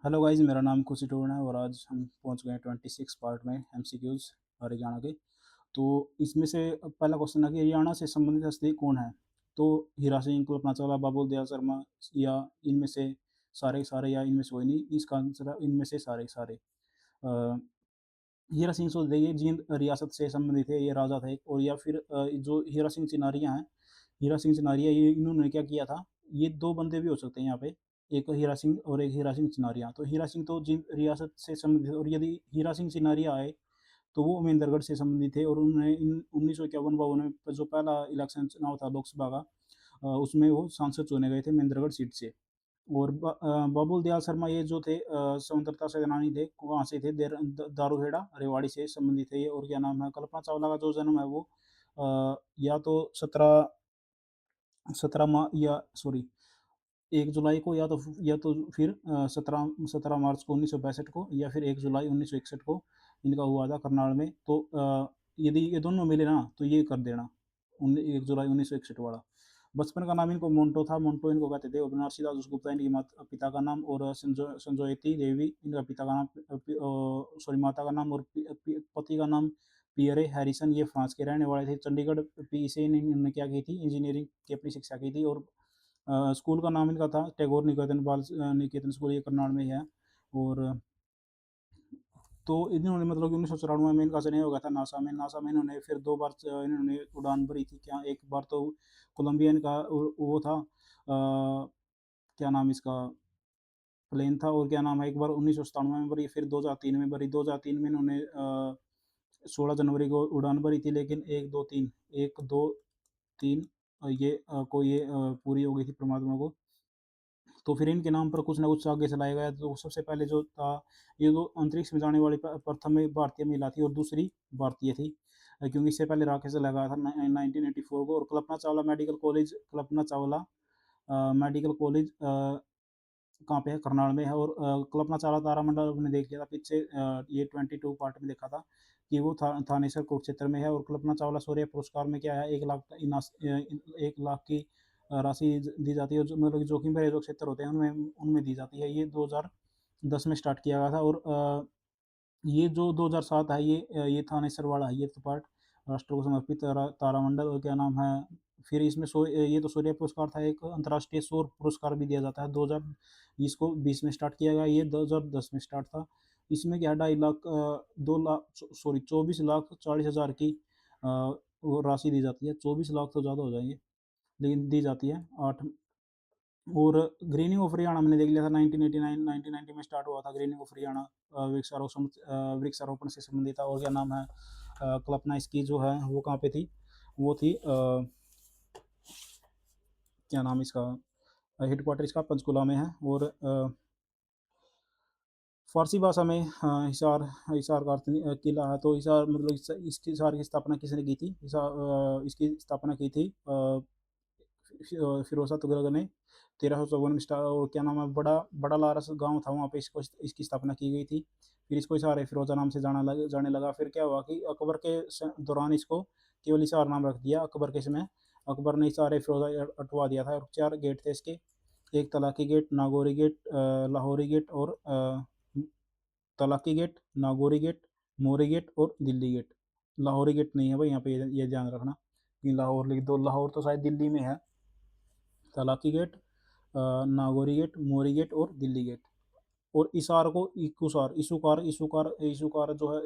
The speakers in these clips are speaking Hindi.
हेलो गाइस, मेरा नाम खुशी टोन है और आज हम पहुंच गए हैं 26 पार्ट में एमसीक्यूज हरियाणा के। तो इसमें से पहला क्वेश्चन है कि हरियाणा से संबंधित हस्ती कौन है। तो हीरा सिंह, कल्पना चावला, बाबुल दयाल शर्मा, या इनमें से सारे सारे, या इनमें से कोई नहीं। इसका आंसर है इनमें से सारे सारे। अ, हीरा सिंह सोलह ये जींद रियासत से संबंधित है, ये राजा थे। और या फिर जो हीरा सिंह चिनारिया हैं, हीरा सिंह चिनारिया, ये इन्होंने क्या किया था। ये दो बंदे भी हो सकते हैं यहाँ पे, एक हीरा सिंह और एक हीरा सिंह चिनारिया। तो हीरा सिंह तो जींद रियासत से संबंधित, और यदि हीरा सिंह चिनारिया आए तो वो महेंद्रगढ़ से संबंधित थे। और उन्होंने इन 1951-52 में जो पहला इलेक्शन चुनाव था लोकसभा का, उसमें वो सांसद चुने गए थे महेंद्रगढ़ सीट से। और बाबुल दयाल शर्मा ये जो थे स्वतंत्रता सेनानी थे, वहाँ से थे, दारूहेड़ा रेवाड़ी से संबंधित है ये। और क्या नाम है, कल्पना चावला का जो जन्म है वो या तो 17 या सॉरी 1 जुलाई को, या तो फिर 17 मार्च को 1962 को, या फिर 1 जुलाई 1961 को इनका हुआ था करनाल में। तो यदि ये दोनों मिले ना तो ये कर देना 1 जुलाई 1961 वाला। बचपन का नाम इनको मोन्टो था, मोन्टो इनको कहते थे। अविनाशी दास गुप्ता इनकी पिता का नाम, और संजोयती देवी इनका पिता का नाम, सॉरी माता का नाम, और पति का नाम पियरे हैरिसन। ये फ्रांस के रहने वाले थे। चंडीगढ़ पी से इन्होंने क्या की थी, इंजीनियरिंग की अपनी शिक्षा की थी। और स्कूल का नाम इनका था टैगोर निकेतन बाल निकेतन स्कूल, ये करनाल में ही है। और तो इन्होंने मतलब कि 1994 में इनका चयन हो गया था नासा में। नासा में इन्होंने फिर 2 बार इन्होंने उड़ान भरी थी। क्या, एक बार तो कोलंबिया इनका वो था, क्या नाम इसका प्लेन था। और क्या नाम है, एक बार 1997 में भरी, फिर 2003 में भरी। 2003 में इन्होंने 16 जनवरी को उड़ान भरी थी, लेकिन 1 2 3 ये कोई ये पूरी हो गई थी परमात्मा को। तो फिर इनके नाम पर कुछ ना कुछ आगे चलाया गया। तो सबसे पहले जो था, ये जो अंतरिक्ष में जाने वाली प्रथम भारतीय महिला थी और दूसरी भारतीय थी, क्योंकि इससे पहले रॉकेट से लगाया था 1984 को। और कल्पना चावला मेडिकल कॉलेज कहाँ पे है, करनाल में है। और कल्पना चावला तारामंडल हमने देख लिया था पीछे, ये 22 पार्ट में देखा था कि वो थानेसर कुरुक्षेत्र में है। और कल्पना चावला शौर्य पुरस्कार में क्या है, 1 लाख की राशि दी जाती है, जो मतलब जोखिम भरे जो क्षेत्र होते हैं उनमें उनमें दी जाती है। ये 2010 में स्टार्ट किया गया था। और ये जो 2007 है, ये थानेसर वाला है, ये तो पार्ट राष्ट्र को समर्पित तारामंडल। और क्या नाम है, फिर इसमें ये तो सूर्य पुरस्कार था। एक अंतर्राष्ट्रीय सौर पुरस्कार भी दिया जाता है, 2020 को 20 में स्टार्ट किया गया, ये 2010 में स्टार्ट था। इसमें क्या है, 2.5 लाख 2 लाख सॉरी 24,40,000 की वो राशि दी जाती है। 24 लाख तो ज़्यादा हो जाएंगे, लेकिन दी जाती है 8। और ग्रीनिंग ऑफ हरियाणा मैंने देख लिया था, 1989 1990 में स्टार्ट हुआ था ग्रीनिंग ऑफ हरियाणा। वृक्षारोपण से संबंधित था। और क्या नाम है, कल्पना इसकी जो है वो कहाँ पे थी, वो थी क्या नाम इसका, हेडक्वार्टर इसका पंचकुला में है। और फारसी भाषा में हिसार हिसार का अर्थ किला है। तो हिसार मतलब इसकी हिसार की स्थापना किसने की थी, इसकी स्थापना की थी फिरोजा तुगलक ने 1354 में। और क्या नाम है, बड़ा बड़ा लारस गांव था, वहाँ पे इसको इसकी स्थापना की गई थी। फिर इसको हिसार फिरोजा नाम से जाने लगा। फिर क्या हुआ कि अकबर के दौरान इसको केवल हिसार नाम रख दिया। अकबर के समय अकबर ने हिसार फिरोजा हटवा दिया था। और 4 गेट थे इसके, एक Talaki Gate, Nagauri Gate, Lahori Gate, और Talaki Gate, Nagauri Gate, Mori Gate और दिल्ली गेट। लाहौरी गेट नहीं है भाई यहाँ पे, ये ध्यान रखना कि लाहौर लिख दो, लाहौर तो शायद दिल्ली में है। Talaki Gate, Nagauri Gate, Mori Gate और दिल्ली गेट। और इसार को इकुसार, इसुकार इसुकार इसुकार जो है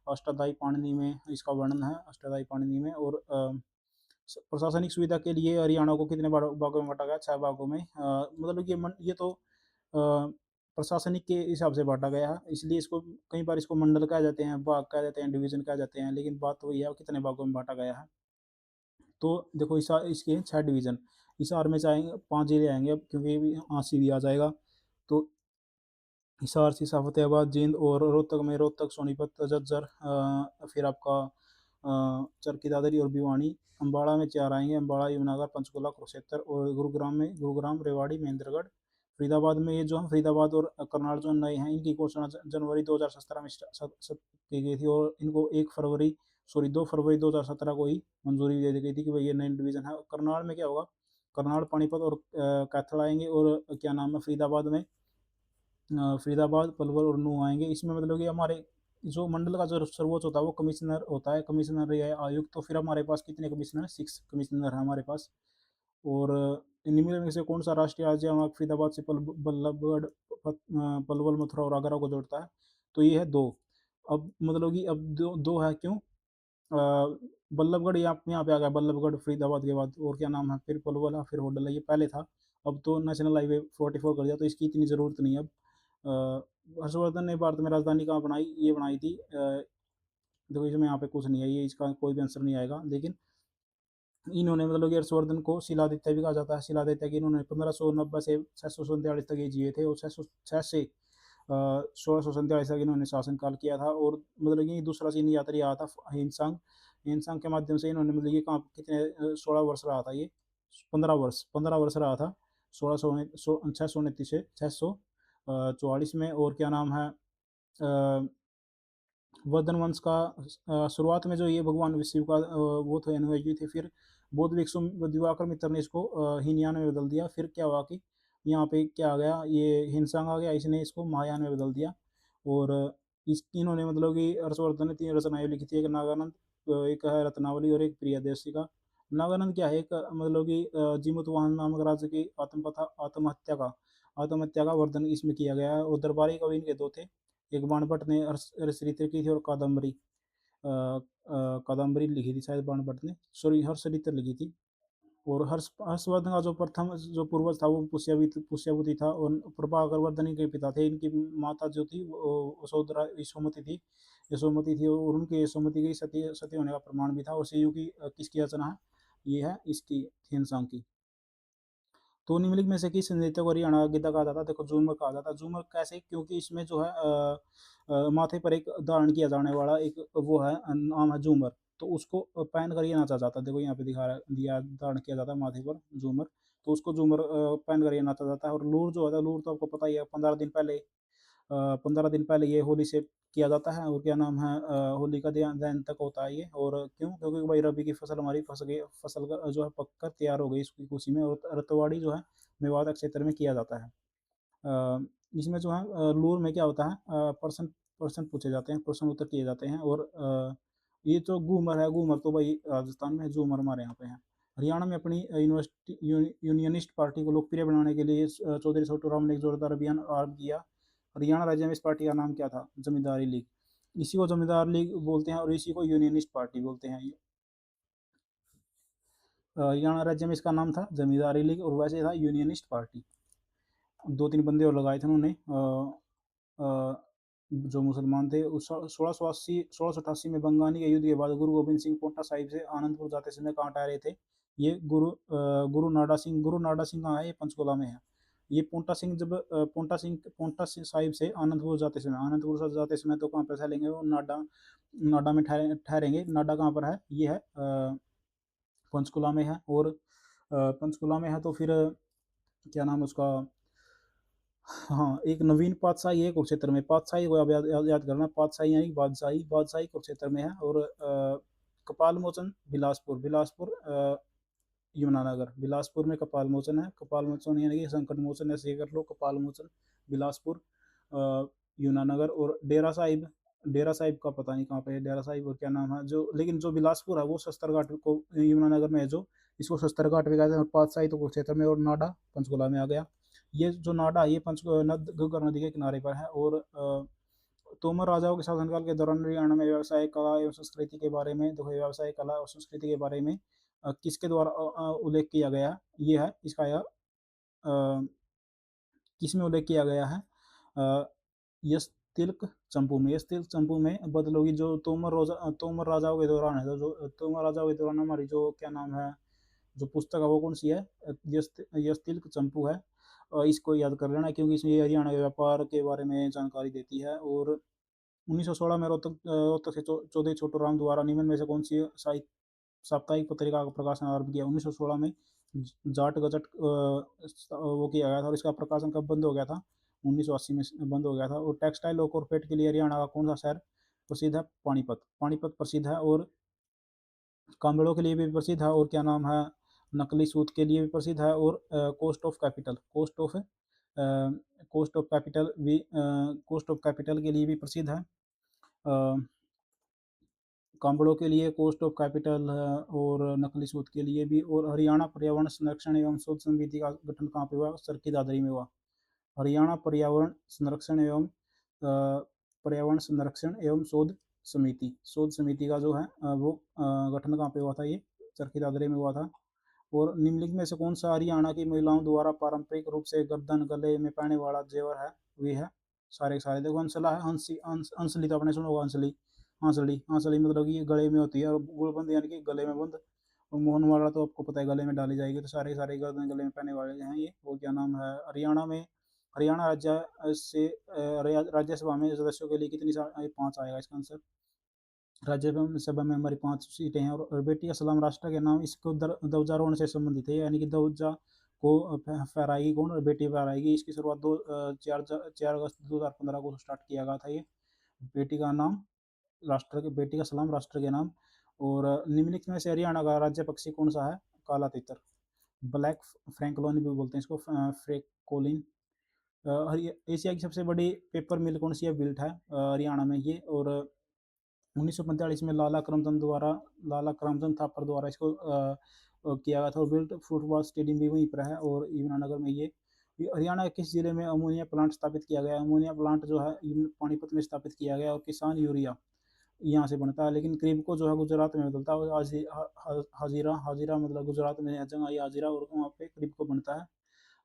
अष्टाध्यायी पाणिनि में इसका वर्णन है, अष्टाध्यायी पाणिनि में। और प्रशासनिक सुविधा के लिए हरियाणा को कितने भागों में बांटा गया, 6 भागों में। मतलब ये तो प्रशासनिक के हिसाब से बांटा गया है, इसलिए इसको कई बार इसको मंडल कहा जाते हैं, भाग कहा जाते हैं, डिवीजन कहा जाते हैं, लेकिन बात वही है कितने भागों में बांटा गया है। तो देखो इसके 6 डिवीजन। हिसार में चाहेंगे 5 जिले आएंगे अब, क्योंकि आंसी भी आ जाएगा। तो हिसार, सिरसा, फतेहाबाद, जींद, और रोहतक में रोहतक, सोनीपत, झज्जर, फिर आपका चरखी दादरी और भिवानी। अम्बाड़ा में 4 आएंगे, अम्बाड़ा, यमुनानगर, पंचकुला, कुरुक्षेत्र। और गुरुग्राम, रेवाड़ी, महेंद्रगढ़। फरीदाबाद में ये जो है, फरीदाबाद और करनाल जो नए हैं, इनकी घोषणा जनवरी 2017 में की गई थी। और इनको 2 फरवरी 2017 को ही मंजूरी दे दी गई थी कि भाई ये नई डिवीजन है। करनाल में क्या होगा, करनाल, पानीपत और कैथल आएँगे और क्या नाम है फरीदाबाद, पलवल और नूंह आएँगे। इसमें मतलब कि हमारे जो मंडल का जो सर्वोच्च होता है वो कमिश्नर होता है, कमिश्नर या आयुक्त। तो फिर हमारे पास कितने कमिश्नर हैं? 6 कमिश्नर हैं हमारे पास। और इनमें में से कौन-सा राष्ट्रीय राज्य हमारा फरीदाबाद से पलवल, मथुरा और आगरा को जोड़ता है? तो ये है 2। अब मतलब कि अब 2 है क्यों? बल्लभगढ़ यहाँ पे आ गया, बल्लभगढ़ फरीदाबाद के बाद, और क्या नाम है, फिर पलवल है, फिर होडल है, ये पहले था। अब तो नेशनल हाईवे 44 कर दिया, तो इसकी इतनी ज़रूरत नहीं है अब। हर्षवर्धन ने भारत में राजधानी कहाँ बनाई? ये बनाई थी देखो इसमें यहाँ पे कुछ नहीं है, ये इसका कोई भी आंसर नहीं आएगा। लेकिन इन्होंने मतलब कि हर्षवर्धन को शिलादित्य भी कहा जाता है। शिलादित्य की इन्होंने 1590 से 647 तक ये जिए थे, और 6 से 1647 तक इन्होंने शासनकाल किया था। और मतलब कि दूसरा चीन यात्री आया था हिमसांग। हिमसांग के माध्यम से इन्होंने मतलब कि कहाँ कितने 16 वर्ष रहा था ये, 15 वर्ष रहा था। 629 से 644 में। और क्या नाम है, वर्धन वंश का शुरुआत में जो ये भगवान शिव का वो थे, अनुयायी थे। फिर बौद्ध भिक्षु दिवाकर मित्र ने इसको हीनयान में बदल दिया। फिर क्या हुआ कि यहाँ पे क्या आ गया, ये हिमसांग आ गया, इसने इसको महायान में बदल दिया। और इस इन्होंने मतलब कि हर्षवर्धन ने 3 रचनाएँ लिखी थी, एक नागानंद, एक है रत्नावली और एक प्रियदर्शिका। नागानंद क्या है, एक मतलब कि जीमूतवाहन नामक राज्य की आत्महत्या का वर्णन इसमें किया गया है। और दरबारी कवि इनके 2 थे। एक बाणभट्ट ने हर्षचरित्र की थी, और कादम्बरी लिखी थी शायद बाणभट्ट ने, सॉरी हर्षचरित्र लिखी थी। और हर्षवर्धन का जो प्रथम जो पूर्वज था वो पुष्यवती था, और प्रभाकर वर्धन इनके पिता थे। इनकी माता जो थी वो यशोधरा यशोमती थी, और उनकी यशोमती की सती सती होने का प्रमाण भी था। और शिव की किसकी रचना है? ये है इसकी, हिमसांग की। तो निम्नलिखित में से किस नृत्य को हरियाणा का गिद्धा कहा जाता है? देखो झूमर कहा जाता है। झूमर कैसे? क्योंकि इसमें जो है माथे पर एक धारण किया जाने वाला एक वो है, नाम है झूमर। तो उसको पहन कर ये नाचा जाता है। देखो यहाँ पे दिखा रहा दिया धारण किया जाता है माथे पर झूमर। तो उसको झूमर पहन कर ये नाचा जाता है। और लूर जो होता है, लूर तो आपको पता ही है, 15 दिन पहले ये होली से किया जाता है। और क्या नाम है, होली का दहन तक होता है ये। और क्यों? क्योंकि भाई रबी की फसल हमारी फँस गई, फसल का जो है पक कर तैयार हो गई इसकी खुशी में। और रतवाड़ी जो है मेवात क्षेत्र में किया जाता है। अ, इसमें जो है लूर में क्या होता है, प्रश्न प्रश्न पूछे जाते हैं, प्रश्न उत्तर किए जाते हैं। और ये जो घूमर है, घूमर तो भाई राजस्थान में है, झूमर हमारे यहाँ पे है। हरियाणा में अपनी यूनियनिस्ट पार्टी को लोकप्रिय बनाने के लिए चौधरी छोटू राम ने एक जोरदार अभियान आरंभ किया। हरियाणा राज्य में इस पार्टी का नाम क्या था? जमींदारी लीग। इसी को जमींदार लीग बोलते हैं, और इसी को यूनियनिस्ट पार्टी बोलते हैं। हरियाणा राज्य में इसका नाम था जमींदारी लीग, और वैसे था यूनियनिस्ट पार्टी। 2-3 बंदे और लगाए थे उन्होंने, अ, जो मुसलमान थे। 1688 में बंगानी के युद्ध के बाद गुरु गोबिंद सिंह पांवटा साहिब से आनंदपुर जाते समय कहाँ ठहरे थे? ये गुरु नाडा सिंह कहाँ है? ये पंचकुला में है। ये पांवटा सिंह साहिब से आनंदपुर से जाते समय तो कहाँ पे ठहरेंगे वो? नाडा नाडा में ठहरेंगे। नाडा कहाँ पर है? ये है पंचकुला में है। और पंचकुला में है तो फिर क्या नाम है उसका? हाँ, एक नवीन पातशाही है कुरुक्षेत्र में। पातशाही को आप याद करना, पातशाही यानी बादशाही, बादशाही कुरुक्षेत्र में है। और कपालमोचन बिलासपुर यमुनानगर। बिलासपुर में कपालमोचन है। कपालमोचन यानी कि संकट मोचन, ऐसे ही कर लो, कपालमोचन बिलासपुर यमुनानगर। और डेरा साहिब का पता नहीं कहाँ पे है डेरा साहिब, और क्या नाम है जो, लेकिन जो बिलासपुर है वो शस्त्रघाट को यमुनानगर में है, जो इसको शस्त्रघाट भी कहते हैं। और पातशाही तो कुरुक्षेत्र में, और नाडा पंचकुला में आ गया। ये जो नाडा है, ये घग्गर नदी के किनारे पर है। और तोमर राजाओं के शासनकाल के दौरान हरियाणा में व्यवसाय कला एवं संस्कृति के बारे में, देखो व्यवसाय कला और संस्कृति के बारे में किसके द्वारा उल्लेख किया गया है? ये है इसका यह किसमें उल्लेख किया गया है? अ, यश तिलक चंपू में। यश तिलक चंपू में बदलोगी जो तोमर राजाओं के दौरान है, जो तोमर राजाओं के दौरान हमारी जो क्या नाम है, जो पुस्तक है वो कौन सी है? यश तिलक चंपू है। इसको याद कर लेना, क्योंकि इसमें ये हरियाणा के व्यापार के बारे में जानकारी देती है। और 1916 में रोहतक से चौधरी छोटू राम द्वारा निम्न में से कौन सी साप्ताहिक पत्रिका का प्रकाशन आरंभ किया? 1916 में जाट गजट वो किया गया था। और इसका प्रकाशन कब बंद हो गया था? 1980 में बंद हो गया था। और टेक्सटाइल और कॉरपेट के लिए हरियाणा का कौन सा शहर प्रसिद्ध है? पानीपत। पानीपत प्रसिद्ध है। और कांगड़ों के लिए भी प्रसिद्ध है। और क्या नाम है, नकली सूत के लिए भी प्रसिद्ध है, और कॉस्ट ऑफ कैपिटल के लिए भी प्रसिद्ध है। अ, कांबड़ों के लिए कॉस्ट ऑफ कैपिटल है, और नकली सूत के लिए भी। और हरियाणा पर्यावरण संरक्षण एवं शोध समिति का गठन कहाँ पे हुआ? चरखी दादरी में हुआ। हरियाणा पर्यावरण संरक्षण एवं शोध समिति का जो है वो गठन कहाँ पे हुआ था? ये चरखी दादरी में हुआ था। और निम्नलिखित में से कौन सा हरियाणा की महिलाओं द्वारा पारंपरिक रूप से गर्दन गले में पहने वाला जेवर है? वे है सारे के सारे। देखो हंसला है, हंसली तो आपने सुना होगा, हंसली। हंसली मतलब कि ये गले में होती है, और गुलबंद यानी कि गले में बंद। और मोहनवाला तो आपको पता है गले में डाली जाएगी। तो सारे के सारे गर्दन गले में पहने वाले हैं ये। वो क्या नाम है? हरियाणा राज्यसभा में सदस्यों के लिए कितनी 5 आएगा इसका आंसर। राज्यसभा में हमारी 5 सीटें हैं। और बेटी का सलाम राष्ट्र के नाम इसको ध्वजारोहण से संबंधित है, यानी कि ध्वजा को फहराएगी कौन? और बेटी फहराएगी। इसकी शुरुआत 4 अगस्त 2015 को स्टार्ट किया गया था ये। बेटी का नाम बेटी का सलाम राष्ट्र के नाम। और निम्नलिखित में से हरियाणा का राज्य पक्षी कौन सा है? काला तितर, ब्लैक फ्रैंकोलिन भी बोलते हैं इसको, फ्रैंकोलिन। एशिया की सबसे बड़ी पेपर मिल कौन सी है? बिल्ट है हरियाणा में ये। और 1945 में लाला करमचंद थापर द्वारा इसको किया गया था। और बिल्ट फुटबॉल स्टेडियम भी वहीं पर है, और यमुनानगर में ये हरियाणा के किस जिले में अमोनिया प्लांट स्थापित किया गया है? अमोनिया प्लांट जो है पानीपत में स्थापित किया गया। और किसान यूरिया यहाँ से बनता है, लेकिन क्रिप्को जो है गुजरात में बदलता है। हाजीरा हाजीरा मतलब गुजरात में जगह ये हाजीरा, और वहाँ पे क्रिप्को बनता है।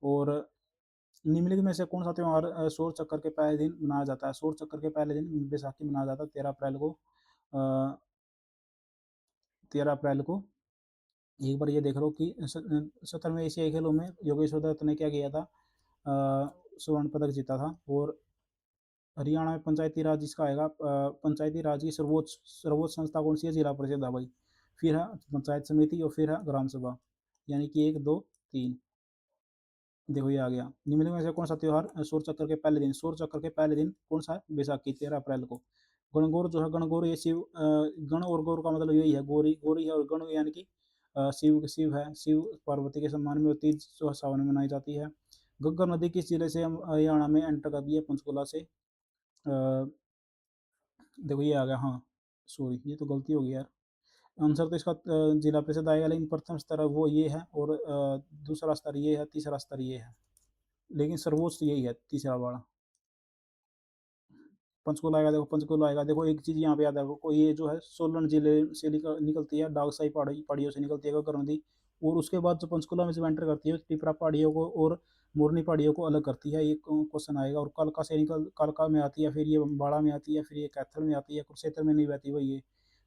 और निम्नलिखित में से कौन सा त्यौहार सौर चक्कर के पहले दिन मनाया जाता है? सौर चक्कर के पहले दिन बैसाखी मनाया जाता है 13 अप्रैल को। 13 अप्रैल को। एक बार ये देख लो कि 17वें एशियाई खेलों में योगेश्वर दत्त ने क्या किया था? स्वर्ण पदक जीता था। और हरियाणा में पंचायती राज जिसका आएगा, पंचायती राज की सर्वोच्च सर्वोच्च संस्था कौन सी है? जिला परिषद है भाई। फिर है पंचायत समिति, और फिर है ग्राम सभा, यानी कि 1 2 3। देखो ये आ गया। निम्नलिखित में से कौन सा त्योहार सौर चक्र के पहले दिन कौन सा है? बैसाखी 13 अप्रैल को। गणगौर जो है, गणगौर ये गण और गौर का मतलब यही है, गौरी गौरी है, और गण यानी कि शिव है। शिव पार्वती के सम्मान में तीज जो सावन में मनाई जाती है। घग्गर नदी किस जिले से हरियाणा में एंटर करती है? पंचकुला से। देखो ये आ गया, हाँ सॉरी ये तो गलती हो गई यार। आंसर तो इसका जिला परिषद आएगा, लेकिन प्रथम स्तर वो ये है, और दूसरा स्तर ये है, तीसरा स्तर ये है, लेकिन सर्वोच्च यही है तीसरा वाला। पंचकुला आएगा, देखो पंचकुला आएगा। देखो एक चीज़ यहाँ पे याद रखो, को ये जो है सोलन जिले से निकलती है, डागसाई पहाड़ियों से निकलती है घग्गर नदी। और उसके बाद जो पंचकुला में जब एंटर करती है, टिपरा पहाड़ियों को और मोरनी पहाड़ियों को अलग करती है। ये क्वेश्चन आएगा। और कालका में आती है, फिर ये अम्बाड़ा में आती है, फिर ये कैथल में आती है, कुरुक्षेत्र में नहीं बहती भाई ये।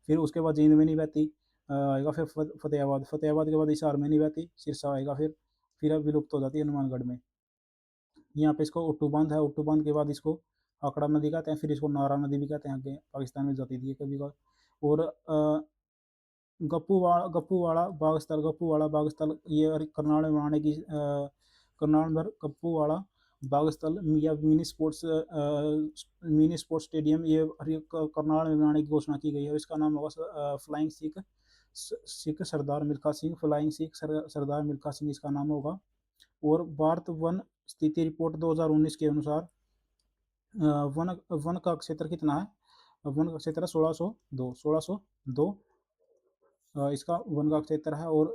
फिर उसके बाद जींद में नहीं बहती, आएगा फिर फतेहाबाद के बाद हिसार में नहीं बहती, सिरसा आएगा। फिर अब विलुप्त हो जाती है हनुमानगढ़ में। यहाँ पे इसको उट्टू बांध है, उट्टू बांध के बाद इसको आकड़ा नदी कहते हैं, फिर इसको नारा नदी भी कहते हैं, आगे पाकिस्तान में जाती थी कभी कभार। और गप्पूवाड़ा बाग स्थल ये करनाल में बनाने की करनाल में गप्पूवाड़ा बाग स्थल या मिनी स्पोर्ट्स स्टेडियम ये करनाल में बनाने की घोषणा की गई है। और इसका नाम होगा फ्लाइंग सिख सरदार मिल्खा सिंह, फ्लाइंग सिख सरदार मिल्खा सिंह इसका नाम होगा। और भारत वन स्थिति रिपोर्ट 2019 के अनुसार वन वन का क्षेत्र कितना है? वन का क्षेत्र 1602 इसका वन का क्षेत्र है। और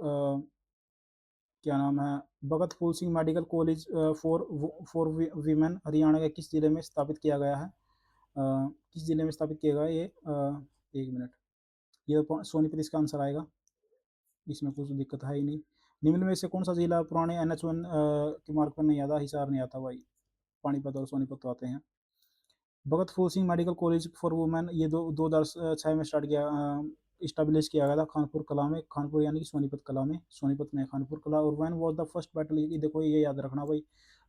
क्या नाम है? Bhagat Phool Singh medical college for women Haryana के किस जिले में स्थापित किया गया है? किस जिले में स्थापित किया गया है ये? 1 मिनट, ये तो सोनीपत इसका आंसर आएगा, इसमें कुछ दिक्कत है ही नहीं। निम्न में से कौन सा जिला पुराने NH1 के मार्ग पर नहीं आता? हिसार नहीं आता भाई, पानीपत और सोनीपत तो आते हैं। Bhagat Phool Singh medical college for women ये 2006 में स्टार्ट किया इस्टेब्लिश किया गया था खानपुर कला में, खानपुर यानी कि सोनीपत कला में, सोनीपत में खानपुर कला। और when was the first battle, ये देखो ये याद रखना भाई।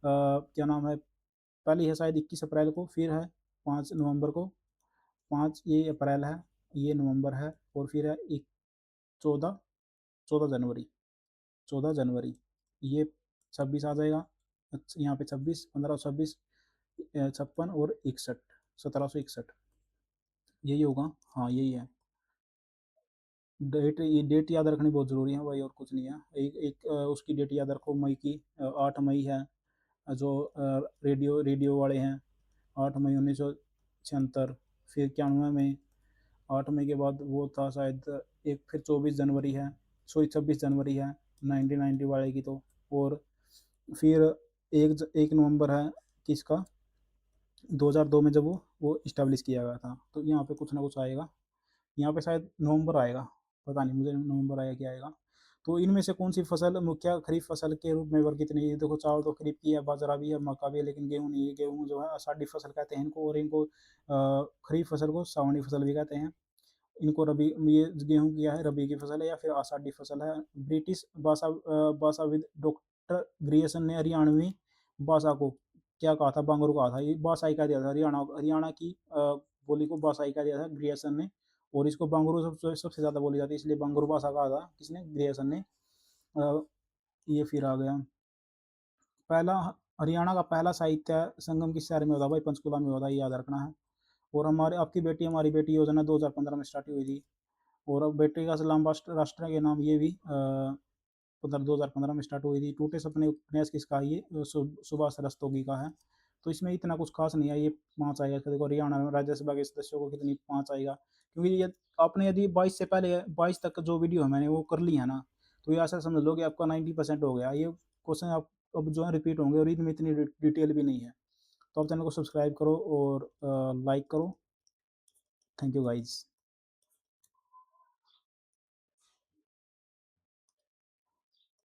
क्या नाम है? पहली है शायद 21 अप्रैल को, फिर है 5 नवंबर को, 5 ये अप्रैल है, ये नवंबर है, और फिर है एक 14 14 जनवरी, 14 जनवरी। ये 26 आ जाएगा। अच्छा यहाँ पे 26, 1526, 56 और 61, 1761 यही होगा। हाँ यही है। डेट याद रखनी बहुत ज़रूरी है भाई, और कुछ नहीं है। एक एक उसकी डेट याद रखो, मई की, 8 मई है, जो रेडियो रेडियो वाले हैं, 8 मई 1976। फिर 91 में, 8 मई के बाद वो था शायद एक, फिर 24 जनवरी है, सॉरी 26 जनवरी है 1990 वाले की तो। और फिर 1 नवंबर है किसका, 2002 में, जब वो इस्टेब्लिश किया गया था। तो यहाँ पे कुछ ना कुछ आएगा, यहाँ पे शायद नवंबर आएगा, पता नहीं मुझे नवंबर आएगा क्या आएगा। तो इनमें से कौन सी फसल मुख्य खरीफ फसल के रूप में वर्गीकृत नहीं है? देखो, चावल तो खरीफ की है, बाजरा भी है, मक्का भी है, लेकिन गेहूँ नहीं है। गेहूँ जो है आषाढ़ी फसल कहते हैं इनको, और इनको खरीफ फसल को सावनी फसल भी कहते हैं। इनको रबी, ये गेहूँ क्या है, रबी की फसल है या फिर आषाढ़ी फसल है। ब्रिटिश भाषाविद डॉक्टर ग्रियर्सन ने हरियाणवी भाषा को क्या कहा था, बांगरू कहा था। ये भाषाई कह दिया था, हरियाणा हरियाणा की बोली को भाषाई कह दिया था ग्रियर्सन ने। और इसको बांगरू सबसे ज़्यादा बोली जाती है, इसलिए बांगरू भाषा कहा था किसने, ग्रियर्सन ने। अ, ये फिर आ गया पहला, हरियाणा का पहला साहित्य संगम किस शहर में होता है भाई, पंचकुला में होता है, ये याद रखना है। और हमारे आपकी बेटी हमारी बेटी योजना 2015 में स्टार्ट हुई थी। और अब बेटे का सलाम राष्ट्र के नाम, ये भी 2015 में स्टार्ट हुई थी। टूटे सपने उपन्यास किसका है, ये सुभाष रस्तोगी का है। तो इसमें इतना कुछ खास नहीं है, ये 5 आएगा। देखो हरियाणा में राज्यसभा के सदस्यों को कितनी, 5 आएगा। क्योंकि ये आपने यदि 22 से पहले 22 तक जो वीडियो है मैंने वो कर ली है ना, तो ये ऐसा समझ लो कि आपका 90% हो गया। ये क्वेश्चन आप अब जो है रिपीट होंगे, और इनमें इतनी डिटेल भी नहीं है। तो आप चैनल को सब्सक्राइब करो और लाइक करो। Thank you guys.